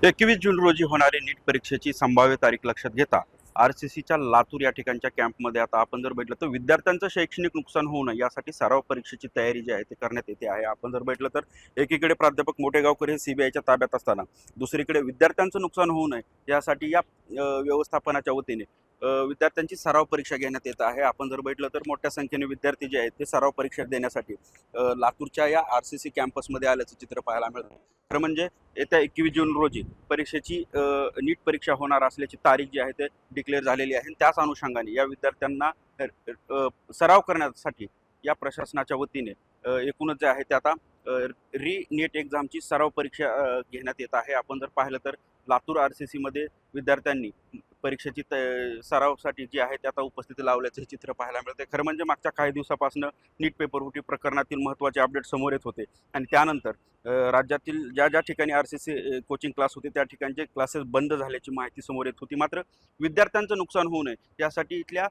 21 जून रोजी होणारी नीट परीक्षेची संभाव्य तारीख लक्षात घेता आरसीसीच्या लातूर या ठिकाणच्या कॅम्पमध्ये आता आपण जर बघितलं तर विद्यार्थ्यांचं शैक्षणिक नुकसान होऊ नये यासाठी सराव परीक्षेची तयारी जी आहे ते करण्यात येते आहे. आपण जर बघितलं तर एकीकडे प्राध्यापक मोठेगावकर हे सीबीआयच्या ताब्यात असताना दुसरीकडे विद्यार्थ्यांचं नुकसान होऊ नये यासाठी या व्यवस्थापनाच्या वतीने विद्यार्थ्यांची सराव परीक्षा घेण्यात येत आहे. आपण जर बघितलं तर मोठ्या संख्येने विद्यार्थी जे आहेत ते सराव परीक्षा देण्यासाठी लातूरच्या या आरसीसी कॅम्पसमध्ये आल्याचं चित्र पाहायला मिळतं. खरं म्हणजे येत्या 21 जून रोजी परीक्षेची नीट परीक्षा होणार असल्याची तारीख जी आहे ते डिक्लेअर झालेली आहे. त्याच अनुषंगाने या विद्यार्थ्यांना सराव करण्यासाठी या प्रशासनाच्या वतीने एकूणच जे आहे ते आता री नीट एक्झामची सराव परीक्षा घेण्यात येत आहे. आपण जर पाहिलं तर लातूर आरसीसी मध्ये विद्यार्थ्यांनी परीक्षेची सरावासाठी जी आहे ते आता उपस्थिती लावल्याचं हे चित्र पाहायला मिळते. खरं म्हणजे मागच्या काही दिवसापासून नीट पेपर फुटी प्रकरणातील महत्त्वाचे अपडेट समोर येत होते आणि त्यानंतर राज्यातील ज्या ज्या ठिकाणी आरसीसी कोचिंग क्लास होते त्या ठिकाणचे क्लासेस बंद झाल्याची माहिती समोर येत होती. मात्र विद्यार्थ्यांचं नुकसान होऊ नये यासाठी इथल्या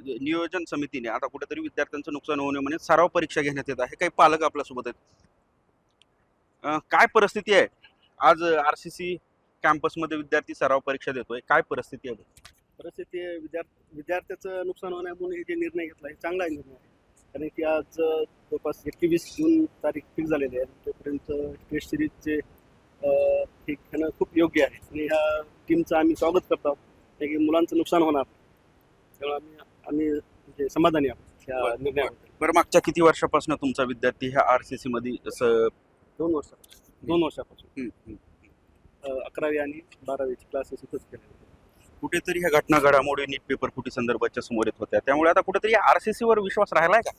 नियोजन समितीने आता कुठेतरी विद्यार्थ्यांचं नुकसान होऊ नये म्हणजे सराव परीक्षा घेण्यात येत आहे. काही पालक आपल्यासोबत आहेत. काय परिस्थिती आहे आज आरसीसी कॅम्पसमध्ये विद्यार्थी सराव परीक्षा देतोय, काय परिस्थिती आहे? परिस्थिती विद्यार्थ्याचं नुकसान होण्यामुळे हे जे निर्णय घेतला हे चांगला निर्णय आहे. कारण की आज जवळपास 21 जून तारीख फिक्स झालेली आहे. तोपर्यंत टेस्ट सिरीजचे हे घेणं खूप योग्य आहे आणि ह्या टीमचं आम्ही स्वागत करतो की मुलांचं नुकसान होणार त्यामुळे आम्ही म्हणजे समाधानी आहोत ह्या निर्णयाबद्दल. बरं, मागच्या किती वर्षापासून तुमचा विद्यार्थी ह्या आरसीसी मध्ये 2 वर्षापासून 11वी आणि 12वीचे क्लासेस इथंच केले. कुठेतरी ह्या घटना घडामोडी नीट पेपर फुटी संदर्भाच्या समोर येत होत्या, त्यामुळे आता कुठेतरी आरसीसी वर विश्वास राहिलाय का?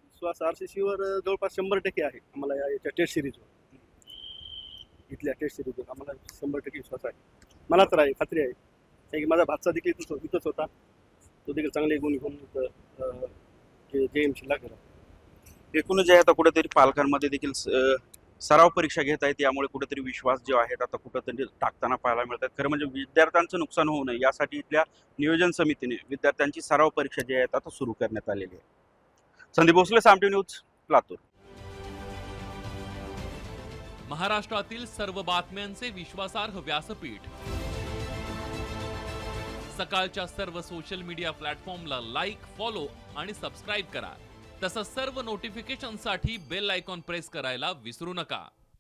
विश्वास आरसीसीवर जवळपास 100% आहे आम्हाला याच्या टेस्ट सिरीजवर. इथल्या टेस्ट सिरीजवर आम्हाला 100% विश्वास आहे. मला तर आहे, खात्री आहे. कारण की माझा भाचा देखील इथंच होता. तो देखील चांगले गुण घेऊन JMC ला गेला. एकूणच जे आहे आता कुठेतरी पालकांमध्ये देखील सराव परीक्षा घेत आहेत, यामुळे कुठेतरी विश्वास जे आहेत आता कुठेतरी टाकताना पाहायला मिळतात. खरं म्हणजे विद्यार्थ्यांचं नुकसान होऊ नये यासाठी इथल्या नियोजन समितीने विद्यार्थ्यांची सराव परीक्षा जी आहेत आता सुरू करण्यात आलेली आहे. संदीप भोसले, सामटी न्यूज, लातूर. महाराष्ट्रातील सर्व बातम्यांचे विश्वासार्ह व्यासपीठ. सकाळच्या सर्व सोशल मीडिया प्लॅटफॉर्मला लाईक, फॉलो आणि सबस्क्राईब करा. तसंच सर्व नोटिफिकेशनसाठी बेल आयकॉन प्रेस करायला विसरू नका.